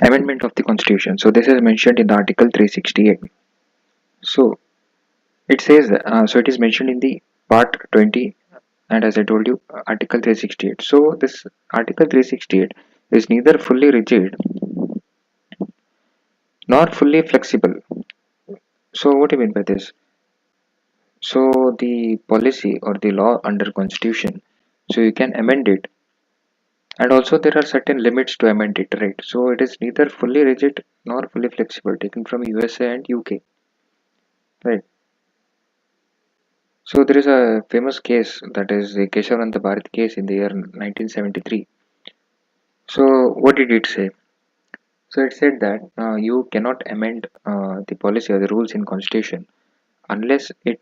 Amendment of the Constitution. So this is mentioned in the Article 368. So it says, so it is mentioned in the Part 20, and as I told you, Article 368. So this Article 368 is neither fully rigid nor fully flexible. So what do you mean by this? So the policy or the law under Constitution, so you can amend it, and also there are certain limits to amend it, right? So it is neither fully rigid nor fully flexible, taken from USA and UK, right? So there is a famous case, that is the Keshavananda Bharat case in the year 1973. So what did it say? So it said that you cannot amend the policy or the rules in constitution unless it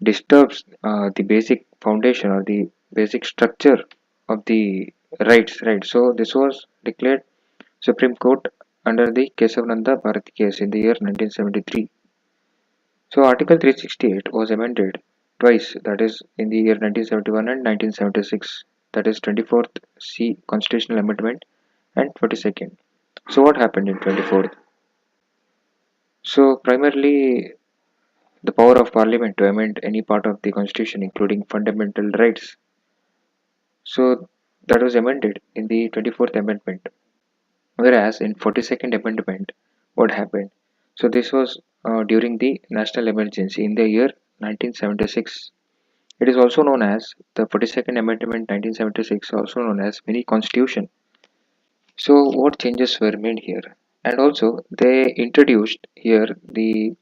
disturbs the basic foundation or the basic structure of the rights, right? So this was declared Supreme Court under the Kesavananda Bharat case in the year 1973. So Article 368 was amended twice, that is in the year 1971 and 1976, that is 24th C Constitutional Amendment and 42nd. So what happened in 24th? So primarily the power of Parliament to amend any part of the Constitution, including fundamental rights. So that was amended in the 24th Amendment. Whereas in 42nd Amendment, what happened? So this was during the national emergency in the year 1976. It is also known as the 42nd Amendment 1976, also known as mini constitution. So what changes were made here? And also they introduced here the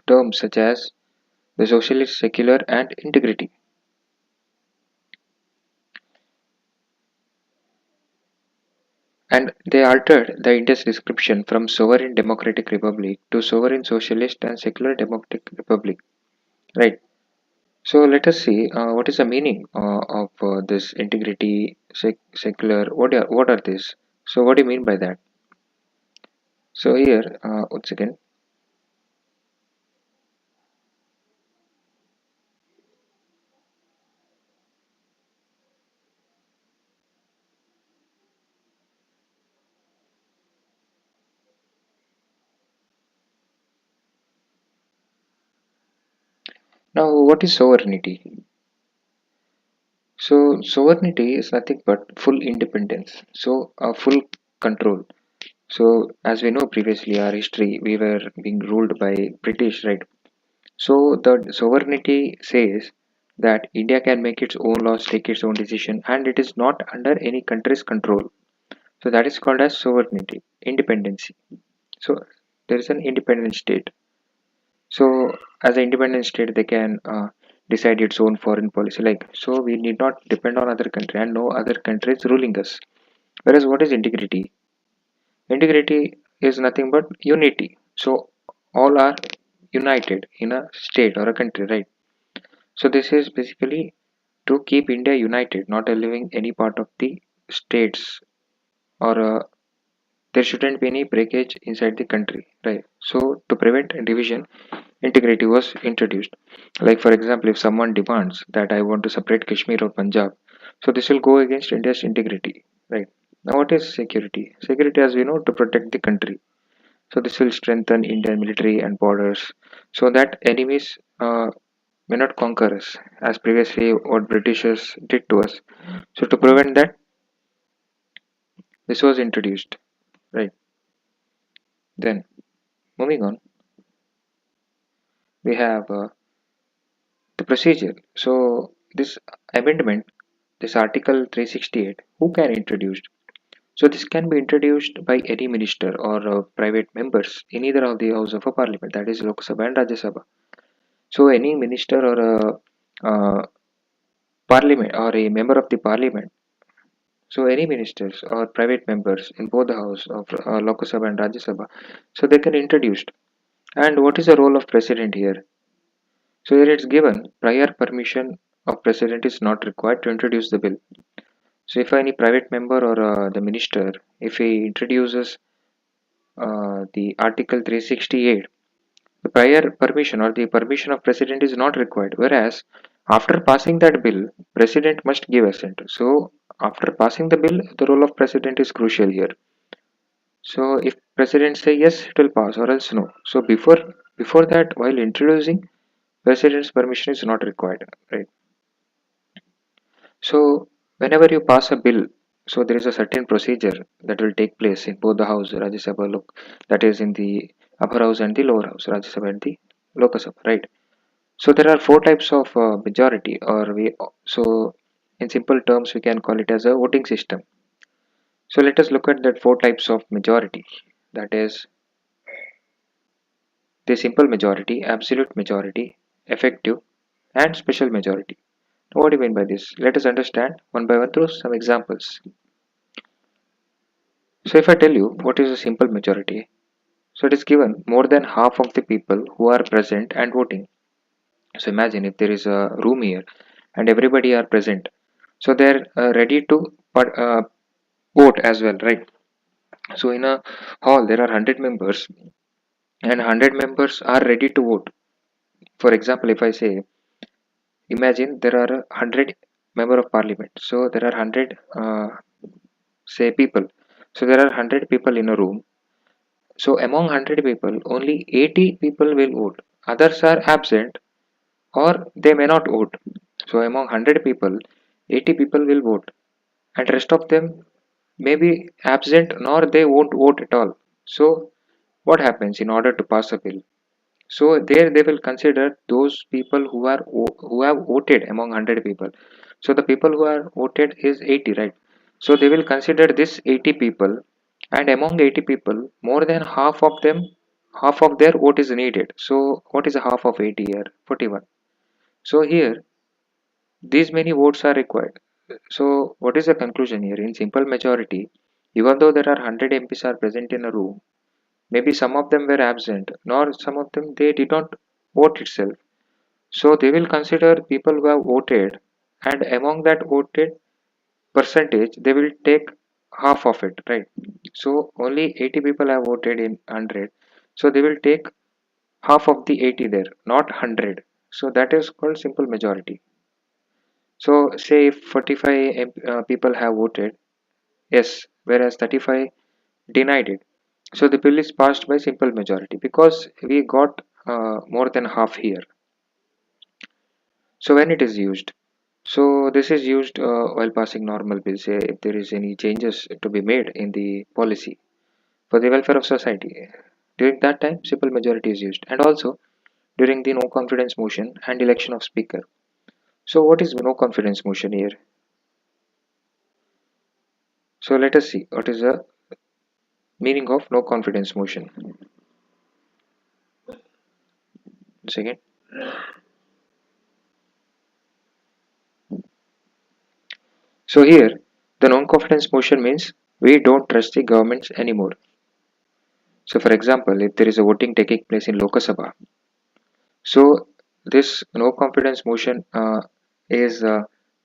terms such as the socialist, secular, and integrity. And they altered the India's description from sovereign democratic republic to sovereign socialist and secular democratic republic. Right. So let us see what is the meaning of this integrity, secular. What are these? So what do you mean by that? So here, once again, now what is sovereignty? So sovereignty is nothing but full independence. So full control. So as we know previously, our history, we were being ruled by British, right? So the sovereignty says that India can make its own laws, take its own decision, and it is not under any country's control. So that is called as sovereignty, independency. So there is an independent state. So as an independent state, they can decide its own foreign policy. Like so, we need not depend on other country, and no other country is ruling us. Whereas what is integrity? Integrity is nothing but unity. So all are united in a state or a country, right? So this is basically to keep India united, not allowing any part of the states, or there shouldn't be any breakage inside the country, right? So to prevent division, integrity was introduced. Like for example, if someone demands that I want to separate Kashmir or Punjab, so this will go against India's integrity, right? Now what is security? Security, as we know, to protect the country. So this will strengthen Indian military and borders so that enemies may not conquer us, as previously what Britishers did to us. So to prevent that, this was introduced, right? Then moving on, we have the procedure. So this amendment, this Article 368, who can introduce? So this can be introduced by any minister or private members in either of the house of a parliament, that is Lok Sabha and Rajya Sabha. So any minister or a parliament or a member of the parliament, so any ministers or private members in both the house of Lok Sabha and Rajya Sabha, so they can introduce. And what is the role of president here? So here it's given prior permission of president is not required to introduce the bill. So if any private member or the minister, if he introduces the Article 368, the prior permission or the permission of president is not required. Whereas after passing that bill, president must give assent. So after passing the bill, the role of president is crucial here. So if president say yes, it will pass, or else no. So before that, while introducing, president's permission is not required, right? So whenever you pass a bill, so there is a certain procedure that will take place in both the house, Rajya Sabha, that is in the upper house and the lower house, Rajya Sabha and the Lok Sabha, right? So there are four types of majority, or so in simple terms we can call it as a voting system. So let us look at that four types of majority. That is the simple majority, absolute majority, effective, and special majority. What do you mean by this? Let us understand one by one through some examples. So if I tell you what is a simple majority, so it is given more than half of the people who are present and voting. So imagine if there is a room here and everybody are present. So they're ready to vote as well, right? So in a hall there are 100 members and 100 members are ready to vote. For example, if I say, imagine there are 100 member of parliament. So there are 100 say people. So there are 100 people in a room. So among 100 people, only 80 people will vote. Others are absent or they may not vote. So among 100 people, 80 people will vote and rest of them may be absent nor they won't vote at all. So what happens in order to pass a bill? So there they will consider those people who have voted among 100 people. So the people who are voted is 80, right? So they will consider this 80 people, and among 80 people, more than half of them, half of their vote is needed. So what is a half of 80 here? 41. So here these many votes are required. So what is the conclusion here? In simple majority, even though there are 100 MPs are present in a room, maybe some of them were absent, nor some of them they did not vote itself. So they will consider people who have voted, and among that voted percentage, they will take half of it, right? So only 80 people have voted in 100. So they will take half of the 80 there, not 100. So that is called simple majority. So say if 45 people have voted yes, whereas 35 denied it. So the bill is passed by simple majority because we got more than half here. So when it is used, so this is used while passing normal bills. Say if there is any changes to be made in the policy for the welfare of society, during that time simple majority is used, and also during the no confidence motion and election of speaker. So what is no confidence motion here? So let us see what is the meaning of no confidence motion. Second. So here the non confidence motion means we don't trust the governments anymore. So for example, if there is a voting taking place in Lok Sabha, so this no confidence motion is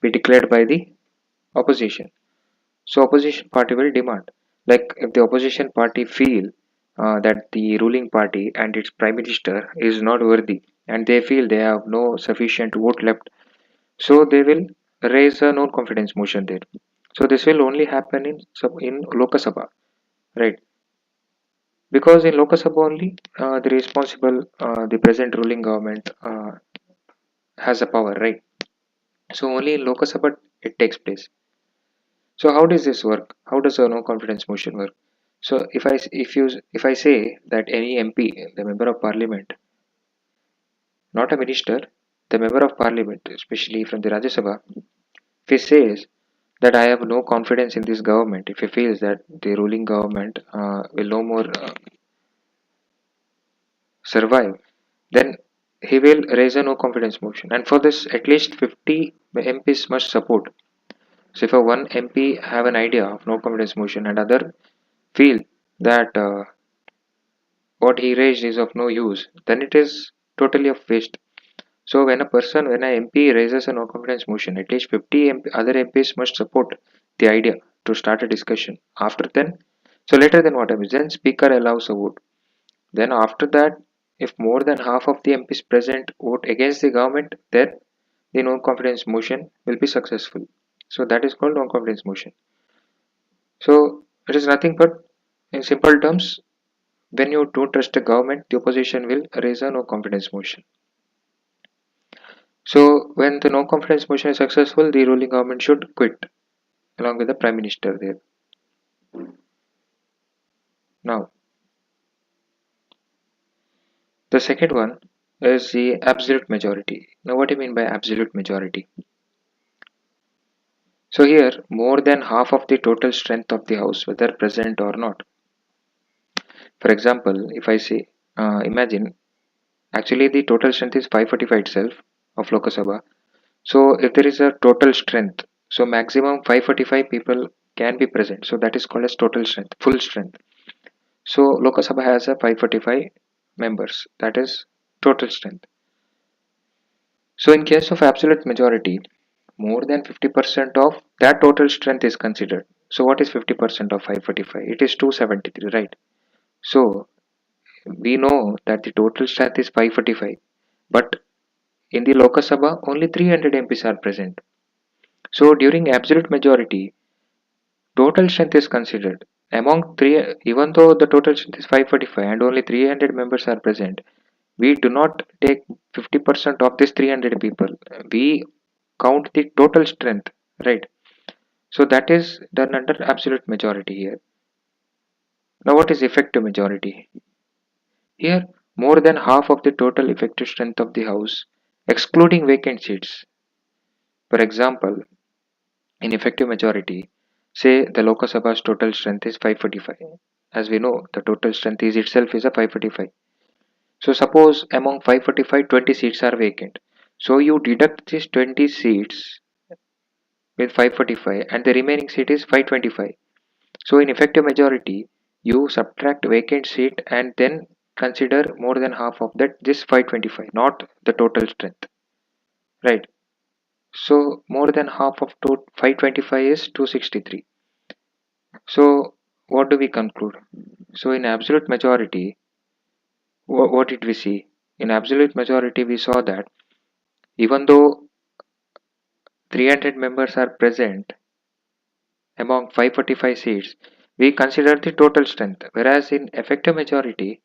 be declared by the opposition. So opposition party will demand, like if the opposition party feel that the ruling party and its prime minister is not worthy, and they feel they have no sufficient vote left, so they will raise a no confidence motion there. So this will only happen in Lok Sabha, right? Because in Lok Sabha only the responsible the present ruling government has a power, right? So only in Lok Sabha it takes place. So how does this work? How does a no confidence motion work? So if I say that any MP, the member of parliament, not a minister, the member of parliament, especially from the Rajya Sabha, if he says that I have no confidence in this government, if he feels that the ruling government will no more survive, then he will raise a no confidence motion. And for this, at least 50 MPs must support. So if a one MP have an idea of no confidence motion and other feel that what he raised is of no use, then it is totally of waste. So when an MP raises a no confidence motion, at least 50 other MPs must support the idea to start a discussion. After then, so later then what happens? Then speaker allows a vote. Then after that, if more than half of the MPs present vote against the government, then the no confidence motion will be successful. So that is called no confidence motion. So it is nothing but In simple terms, when you don't trust the government, the opposition will raise a no confidence motion. So when the no confidence motion is successful, the ruling government should quit along with the prime minister there. Now, the second one is the absolute majority. Now, what do you mean by absolute majority? So here, more than half of the total strength of the house, whether present or not. For example, if I say, imagine, actually the total strength is 545 itself of Lok Sabha. So if there is a total strength, so maximum 545 people can be present. So that is called as total strength, full strength. So Lok Sabha has a 545 members. That is total strength. So in case of absolute majority, more than 50% of that total strength is considered. So what is 50% of 545? It is 273, right? So we know that the total strength is 545, but in the Lok Sabha only 300 MPs are present. So during absolute majority, total strength is considered. Among three, even though the total strength is 545 and only 300 members are present, we do not take 50% of this 300 people. We count the total strength, right? So that is done under absolute majority here. Now, what is effective majority? Here, more than half of the total effective strength of the house, excluding vacant seats. For example, in effective majority, say the Lok Sabha's total strength is 545. As we know, the total strength is itself is a 545. So suppose among 545, 20 seats are vacant. So you deduct these 20 seats with 545 and the remaining seat is 525. So in effective majority, you subtract vacant seat and then consider more than half of that this 525, not the total strength, right? So more than half of 525 is 263. So what do we conclude? So in absolute majority, what did we see? In absolute majority, we saw that even though 300 members are present among 545 seats, we consider the total strength. Whereas in effective majority,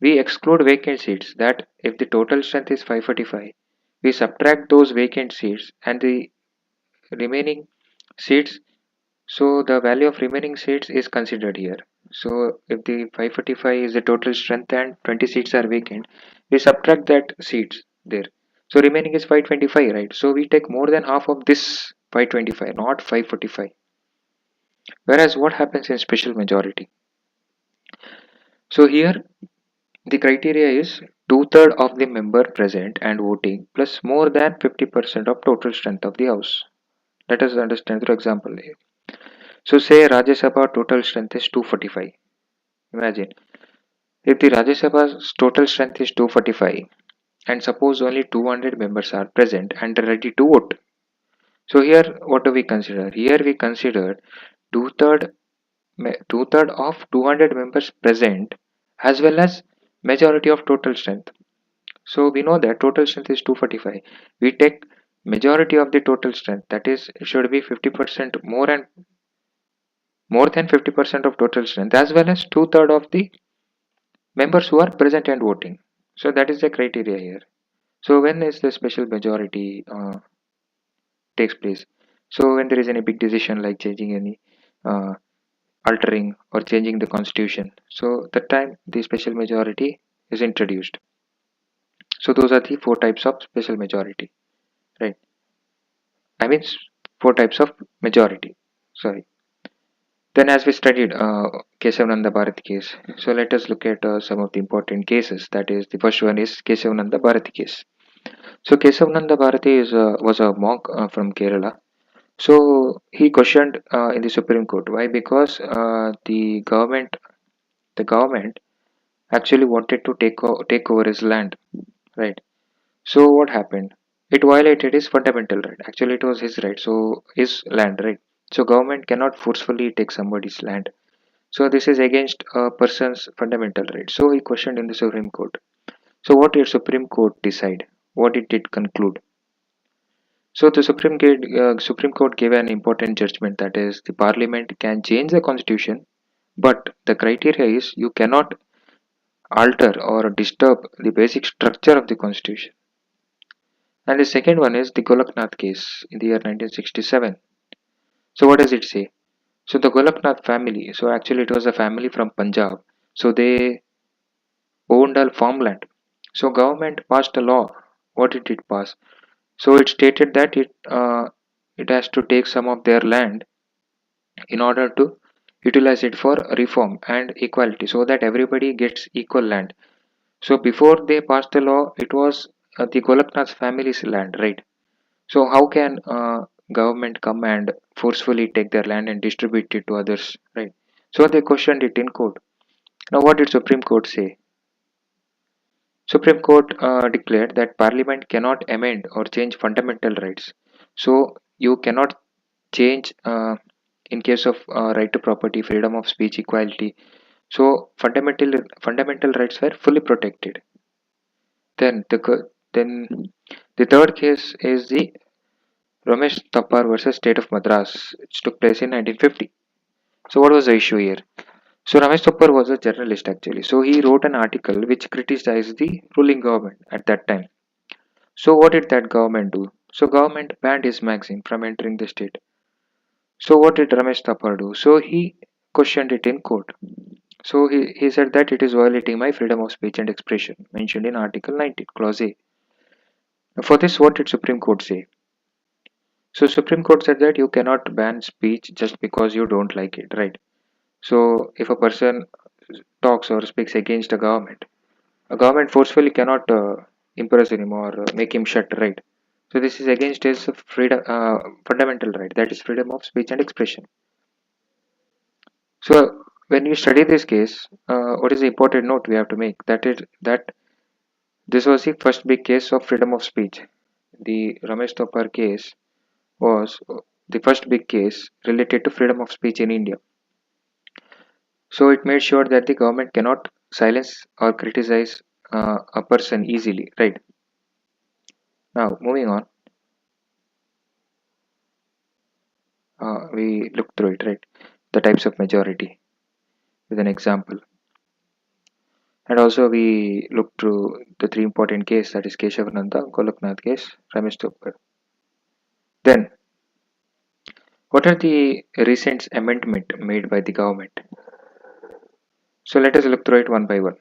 we exclude vacant seats. That if the total strength is 545, we subtract those vacant seats and the remaining seats. So the value of remaining seats is considered here. So if the 545 is the total strength and 20 seats are vacant, we subtract that seats there. So remaining is 525, right? So we take more than half of this 525, not 545. Whereas what happens in special majority? So here the criteria is two-thirds of the member present and voting plus more than 50% of total strength of the house. Let us understand through example here. So say Rajya Sabha total strength is 245. Imagine if the Rajya Sabha's total strength is 245 and suppose only 200 members are present and ready to vote. So here what do we consider? Here we consider two-third two-third of 200 members present as well as majority of total strength. So we know that total strength is 245. We take majority of the total strength, that is it should be 50% more and more than 50% of total strength as well as two-third of the members who are present and voting. So that is the criteria here. So when is the special majority takes place? So when there is any big decision like changing any uh, altering or changing the constitution. So that time the special majority is introduced. So those are the four types of special majority, right? I mean four types of majority. Sorry. Then as we studied Kesavananda Bharati case, so let us look at some of the important cases. That is, the first one is Kesavananda Bharati case. So Kesavananda Bharati was a monk from Kerala. So he questioned in the Supreme Court. Why? Because the government actually wanted to take over his land, right? So what happened? It violated his fundamental right. Actually, it was his right. So his land, right? So government cannot forcefully take somebody's land. So this is against a person's fundamental right. So he questioned in the Supreme Court. So what did Supreme Court decide? What did it conclude? So the Supreme Court gave an important judgment, that is the Parliament can change the constitution, But the criteria is you cannot alter or disturb the basic structure of the constitution. And the second one is the Golaknath case in the year 1967. So what does it say? So the Golaknath family, so actually it was a family from Punjab. So they owned all farmland. So government passed a law. What did it pass? So it stated that it has to take some of their land in order to utilize it for reform and equality, so that everybody gets equal land. So before they passed the law, it was the Golaknath family's land, right? So how can government come and forcefully take their land and distribute it to others, right? So they questioned it in court. Now what did Supreme Court say? Supreme Court declared that Parliament cannot amend or change fundamental rights. So you cannot change in case of right to property, freedom of speech, equality. So fundamental rights were fully protected. Then the third case is the Ramesh Thapar versus State of Madras, which took place in 1950. So what was the issue here? So Ramesh Thapar was a journalist actually. So he wrote an article which criticized the ruling government at that time. So what did that government do? So government banned his magazine from entering the state. So what did Ramesh Thapar do? So he questioned it in court. So he said that it is violating my freedom of speech and expression mentioned in Article 19, Clause A. For this, what did Supreme Court say? So Supreme Court said that you cannot ban speech just because you don't like it, right? So if a person talks or speaks against a government forcefully cannot imprison him or make him shut, right? So this is against his freedom, fundamental right, that is freedom of speech and expression. So when you study this case, what is the important note we have to make? That is that this was the first big case of freedom of speech. The Ramesh Thapar case was the first big case related to freedom of speech in India. So it made sure that the government cannot silence or criticize a person easily, right? Now moving on, we look through it, right? The types of majority with an example, and also we look through the three important case, that is Keshavananda, Golaknath case, Ramesh Thapar. Then what are the recent amendment made by the government? So let us look through it one by one.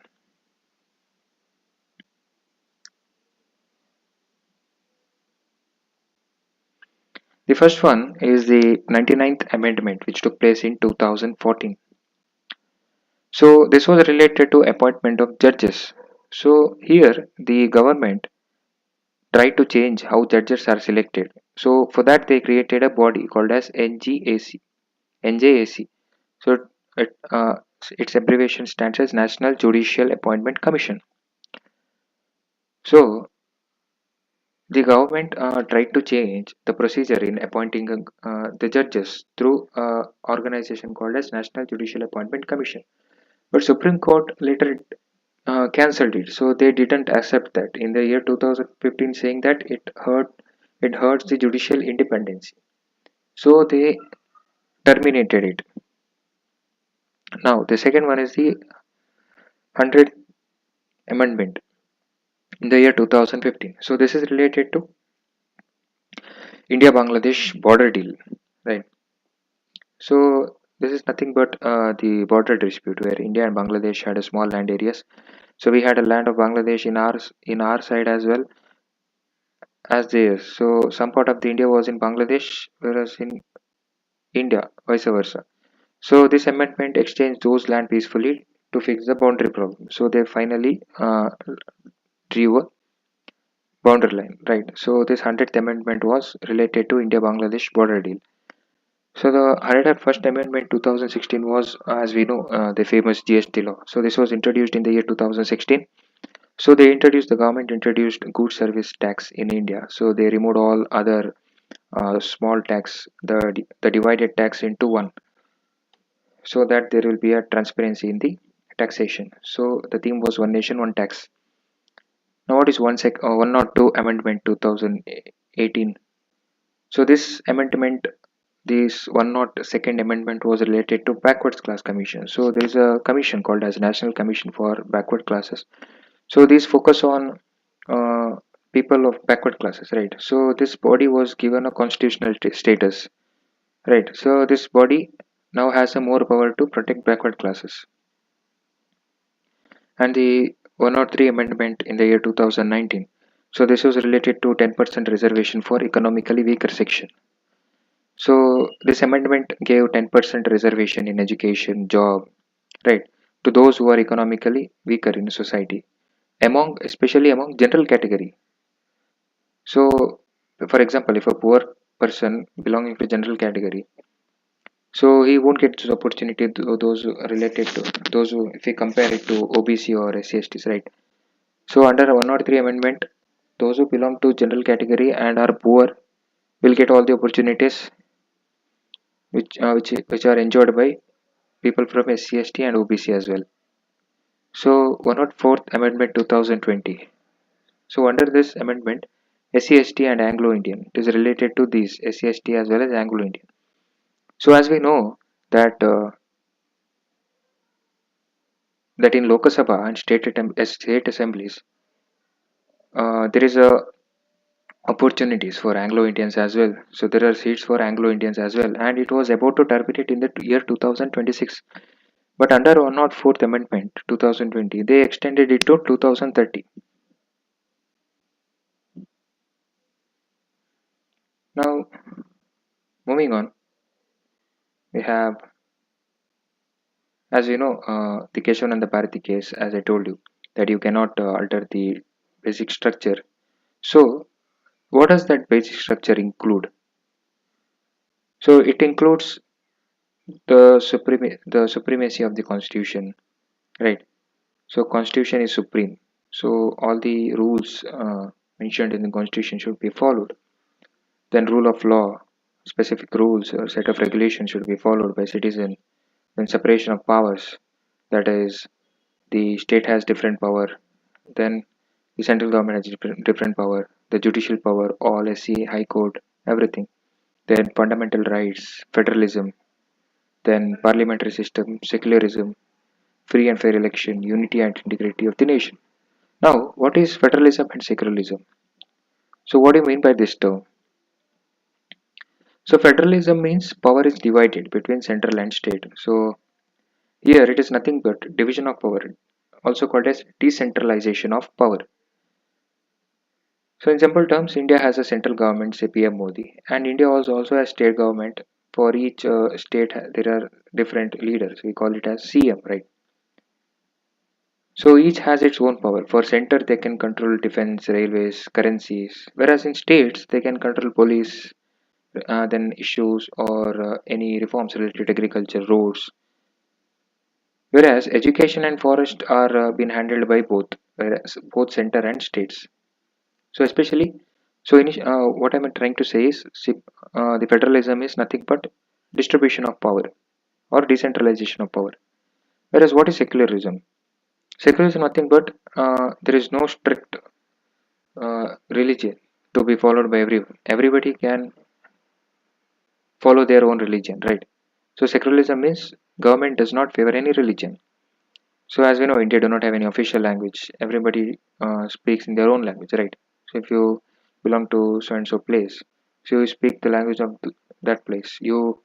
The first one is the 99th Amendment, which took place in 2014. So this was related to appointment of judges. So here the government tried to change how judges are selected. So for that they created a body called as NGAC, NJAC. So it, its abbreviation stands as National Judicial Appointment Commission. So the government tried to change the procedure in appointing the judges through organization called as National Judicial Appointment Commission. But Supreme Court later cancelled it, so they didn't accept that in the year 2015, saying that it hurts the judicial independence. So they terminated it. Now the second one is the 100th Amendment in the year 2015. So this is related to India-Bangladesh border deal, right? So this is nothing but the border dispute where India and Bangladesh had a small land areas. So we had a land of Bangladesh in our side as well as theirs. So some part of the India was in Bangladesh, whereas in India, vice versa. So this amendment exchanged those land peacefully to fix the boundary problem. So they finally drew a boundary line, right? So this 100th amendment was related to India-Bangladesh border deal. So the 101st Amendment 2016 was, as we know, the famous GST law. So this was introduced in the year 2016. So the government introduced good service tax in India. So they removed all other small tax, the divided tax into one, so that there will be a transparency in the taxation. So the theme was one nation, one tax. Now what is 102 Amendment 2018? So this amendment, this one not second amendment was related to backwards class commission. So there is a commission called as National Commission for Backward Classes. So these focus on uh, people of backward classes, right? So this body was given a constitutional status, right? So this body now has a more power to protect backward classes. And the 103 amendment in the year 2019. So this was related to 10% reservation for economically weaker section. So this amendment gave 10% reservation in education, job, right, to those who are economically weaker in society, among especially among general category. So, for example, if a poor person belonging to general category, so he won't get this opportunity to those related to those who, if we compare it to OBC or SC/STs, right? So under 103 amendment, those who belong to general category and are poor will get all the opportunities which are enjoyed by people from SC/ST and OBC as well. So 104th Amendment 2020. So under this amendment, SC/ST and Anglo-Indian, it is related to these SC/ST as well as Anglo-Indian. So as we know that that in Lok Sabha and state assemblies, there is a opportunities for Anglo-Indians as well. So there are seats for Anglo-Indians as well, and it was about to terminate in the year 2026. But under 104th Amendment 2020, they extended it to 2030. Now, moving on, we have, as you know, the Keshav and the Bharati case, as I told you, that you cannot alter the basic structure. So, what does that basic structure include? So, it includes the supremacy of the Constitution, right? So, Constitution is supreme. So, all the rules mentioned in the Constitution should be followed. Then, rule of law, specific rules or set of regulations should be followed by citizen. Then, separation of powers, that is, the state has different power. Then, the central government has different power. The judicial power, all SC, High Court, everything. Then, fundamental rights, federalism. Then, parliamentary system, secularism, free and fair election, unity and integrity of the nation. Now, what is federalism and secularism? So, what do you mean by this term? So, federalism means power is divided between central and state. So, here it is nothing but division of power, also called as decentralization of power. So, in simple terms, India has a central government, say PM Modi, and India also has state government. For each state, there are different leaders. We call it as CM, right? So each has its own power. For center, they can control defense, railways, currencies, whereas in states, they can control police, then issues or any reforms related to agriculture, roads. Whereas education and forest are being handled by both, whereas both center and states. So especially, what I'm trying to say is, see, the federalism is nothing but distribution of power or decentralization of power. Whereas what is secularism? Secularism is nothing but there is no strict religion to be followed by everyone. Everybody can follow their own religion, right? So secularism means government does not favor any religion. So as we know, India do not have any official language. Everybody speaks in their own language, right? So if you belong to so and so place, so you speak the language of that place. You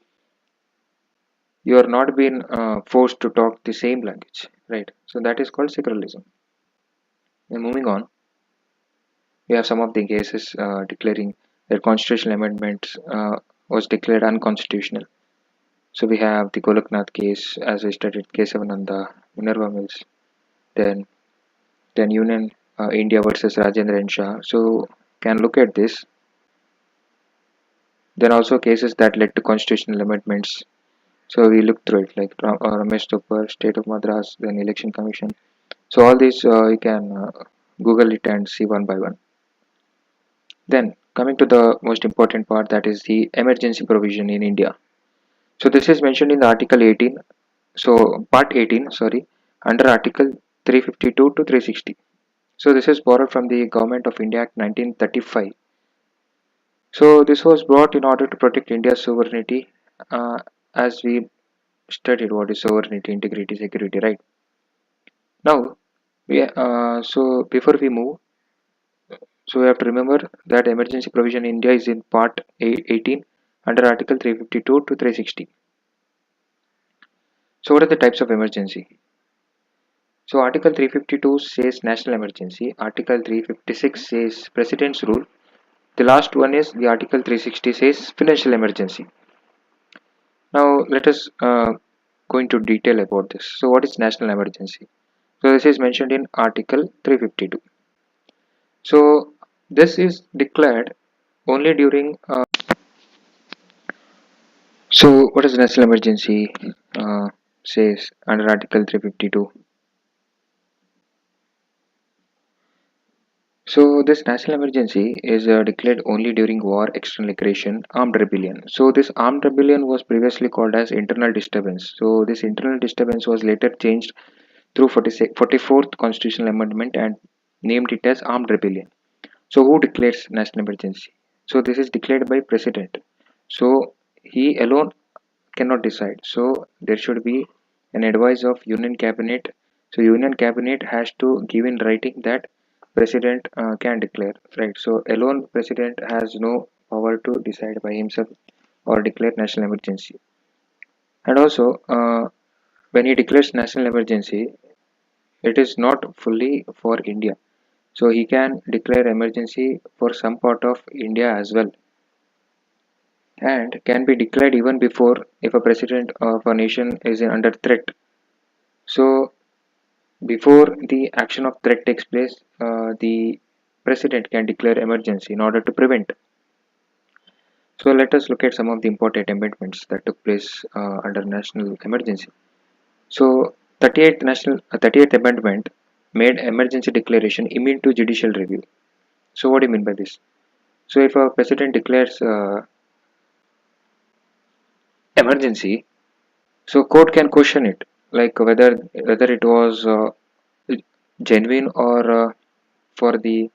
are not being forced to talk the same language, right? So that is called secularism. And moving on, we have some of the cases declaring that constitutional amendments was declared unconstitutional. So we have the Golaknath case, as I studied, Kesavananda, Minerva Mills, then Union India versus Rajendra and Shah. So can look at this. Then also cases that led to constitutional amendments. So we look through it, like Ramesh Tupper, State of Madras, then Election Commission. So all these you can Google it and see one by one. Then coming to the most important part, that is the emergency provision in India. So this is mentioned in the Article 18. So Part 18, sorry, under Article 352 to 360. So this is borrowed from the Government of India Act 1935. So this was brought in order to protect India's sovereignty uh, as we studied what is sovereignty, integrity, security, right? Now, so before we move, so we have to remember that emergency provision in India is in Part 18 under Article 352 to 360. So what are the types of emergency? So Article 352 says national emergency. Article 356 says President's rule. The last one is the Article 360 says financial emergency. Now let us go into detail about this. So what is national emergency? So this is mentioned in Article 352. So this is declared only during. So what is national emergency says under Article 352? So this national emergency is declared only during war, external aggression, armed rebellion. So this armed rebellion was previously called as internal disturbance. So this internal disturbance was later changed through 44th Constitutional Amendment and named it as armed rebellion. So who declares national emergency? So this is declared by president. So he alone cannot decide. So there should be an advice of union cabinet. So union cabinet has to give in writing that president can declare, right? So alone president has no power to decide by himself or declare national emergency. And also when he declares national emergency, it is not fully for India. So he can declare emergency for some part of India as well, and can be declared even before if a president of a nation is under threat. So before the action of threat takes place, the president can declare emergency in order to prevent. So let us look at some of the important amendments that took place under national emergency. So 38th Amendment made emergency declaration immune to judicial review. So what do you mean by this? So if a president declares emergency, so court can question it, like whether it was genuine or for the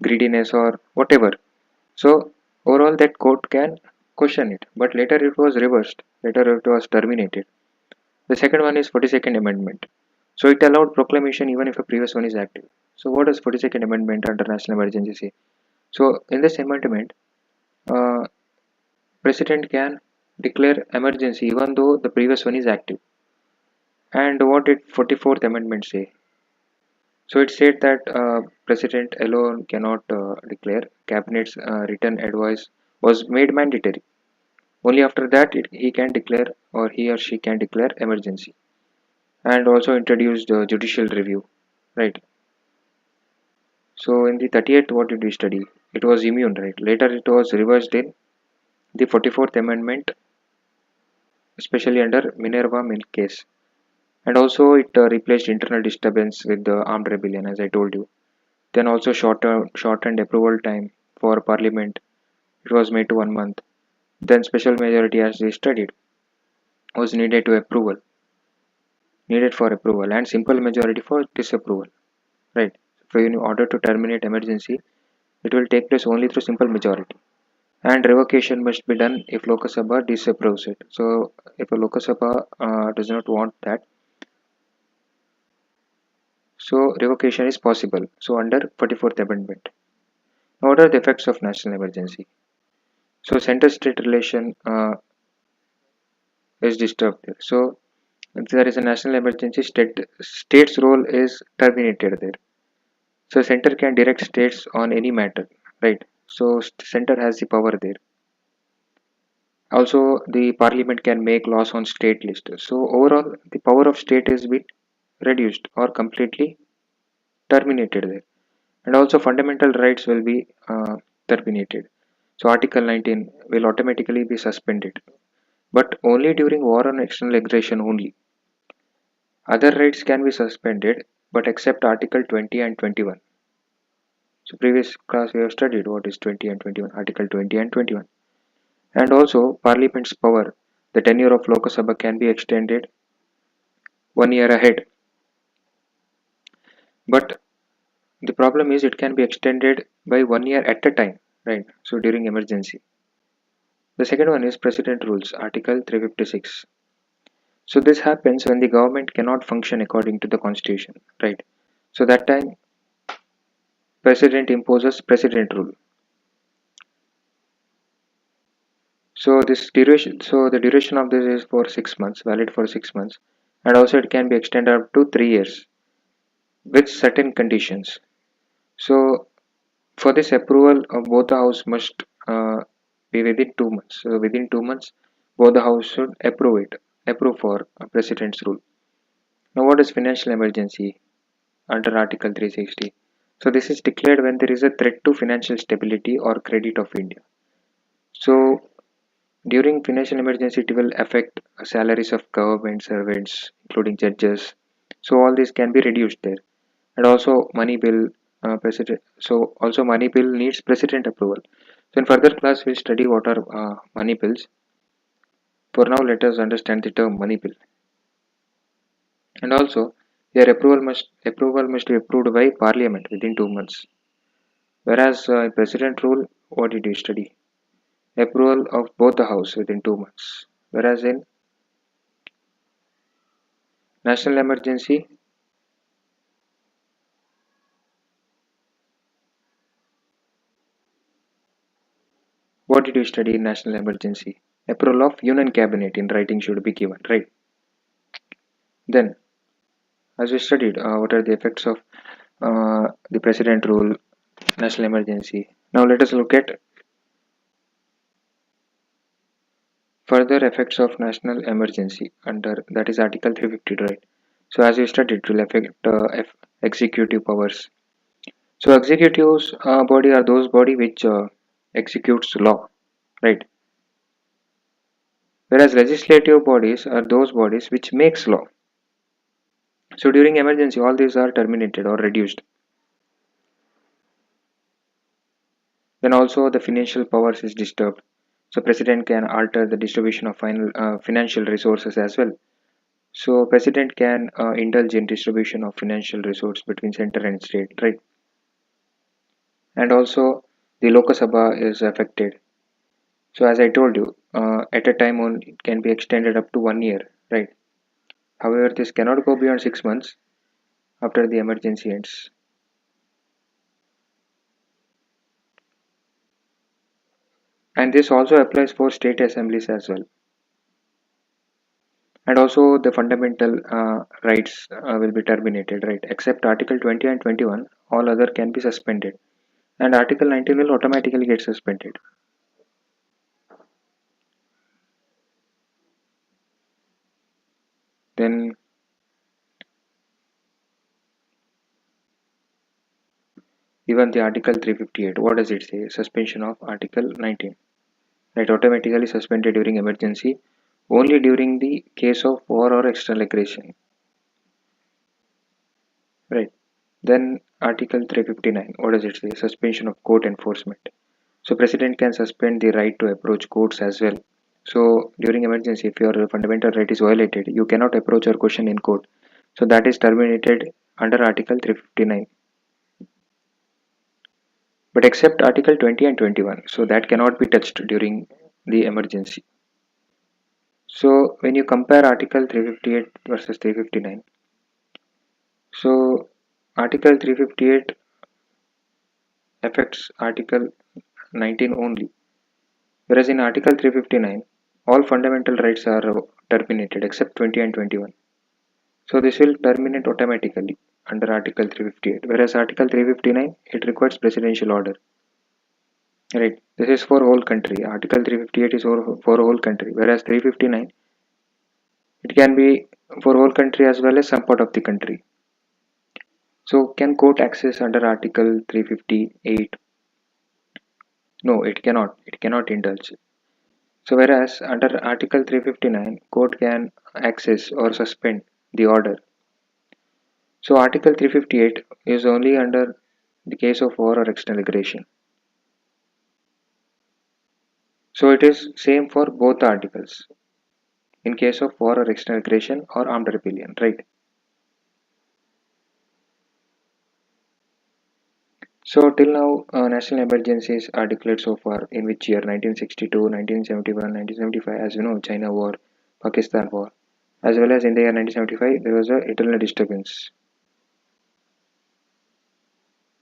greediness or whatever. So overall, that court can question it, but later it was reversed. Later it was terminated. The second one is 42nd Amendment. So it allowed proclamation even if a previous one is active. So what does 42nd Amendment under national emergency say? So in this amendment, uh, president can declare emergency even though the previous one is active. And what did 44th Amendment say? So it said that president alone cannot declare. Cabinet's written advice was made mandatory. Only after that he can declare or he or she can declare emergency. And also introduced judicial review, right? So in the 38th, what did we study? It was immune, right? Later it was reversed in the 44th Amendment, especially under Minerva Mill case. And also it replaced internal disturbance with the armed rebellion, as I told you. Then also shortened approval time for parliament. It was made to 1 month. Then special majority, as we studied, was needed for approval, and simple majority for disapproval. Right. So in order to terminate emergency, it will take place only through simple majority. And revocation must be done if Lok Sabha disapproves it. So if a Lok Sabha does not want that, so revocation is possible. So under 44th Amendment. Now, what are the effects of national emergency? So center-state relation is disturbed there. So if there is a national emergency, state's role is terminated there. So center can direct states on any matter, right? So center has the power there. Also, the parliament can make laws on state list. So overall, the power of state is bit reduced or completely terminated there. And also, fundamental rights will be terminated. So Article 19 will automatically be suspended, but only during war and external aggression only. Other rights can be suspended, but except Article 20 and 21. So previous class we have studied what is 20 and 21, Article 20 and 21. And also Parliament's power, the tenure of Lok Sabha can be extended 1 year ahead. But the problem is it can be extended by 1 year at a time, right? So during emergency. The second one is President Rules, Article 356. So this happens when the government cannot function according to the constitution, right? So that time president imposes president rule. So the duration of this is for 6 months, valid for 6 months, and also it can be extended up to 3 years with certain conditions. So for this approval, both the house must be within 2 months. So within 2 months, both the house should approve for a president's rule. Now, what is financial emergency under Article 360? So this is declared when there is a threat to financial stability or credit of India. So during financial emergency, it will affect salaries of government servants, including judges. So all this can be reduced there, and also money bill, president. So also money bill needs president approval. So in further class, we'll study what are money bills. For now, let us understand the term money bill, and also their approval must be approved by Parliament within 2 months. Whereas in president rule, what did you study? Approval of both the house within 2 months. Whereas in national emergency, what did you study in national emergency? Approval of union cabinet in writing should be given, right? Then, as we studied, what are the effects of the president rule, national emergency? Now let us look at further effects of national emergency under that is Article 350, right? So as we studied, it will affect executive powers. So executives body are those body which executes law, right? Whereas legislative bodies are those bodies which makes law. So during emergency, all these are terminated or reduced. Then also the financial powers is disturbed. So president can alter the distribution of financial resources as well. So president can indulge in distribution of financial resource between center and state, right? And also the Lok Sabha is affected. So as I told you, at a time only it can be extended up to 1 year, right? However, this cannot go beyond 6 months after the emergency ends. And this also applies for state assemblies as well. And also the fundamental rights will be terminated, right? Except Article 20 and 21, all other can be suspended. And Article 19 will automatically get suspended. Then even the Article 358, what does it say? Suspension of Article 19. Right, automatically suspended during emergency, only during the case of war or external aggression. Right. Then Article 359, what does it say? Suspension of court enforcement. So president can suspend the right to approach courts as well. So during emergency, if your fundamental right is violated, you cannot approach or question in court. So that is terminated under Article 359. But except Article 20 and 21, so that cannot be touched during the emergency. So when you compare Article 358 versus 359, so Article 358 affects Article 19 only, whereas in Article 359, all fundamental rights are terminated except 20 and 21. So this will terminate automatically under Article 358, whereas Article 359 it requires presidential order. Right. This is for whole country. Article 358 is for whole country, whereas 359 it can be for whole country as well as some part of the country. So can court access under Article 358? No, it cannot. It cannot indulge. So whereas under Article 359, court can access or suspend the order. So Article 358 is only under the case of war or external aggression. So it is same for both the articles in case of war or external aggression or armed rebellion, right? So till now, national emergencies are declared so far in which year? 1962, 1971, 1975. As you know, China war, Pakistan war, as well as in the year 1975 there was a internal disturbance.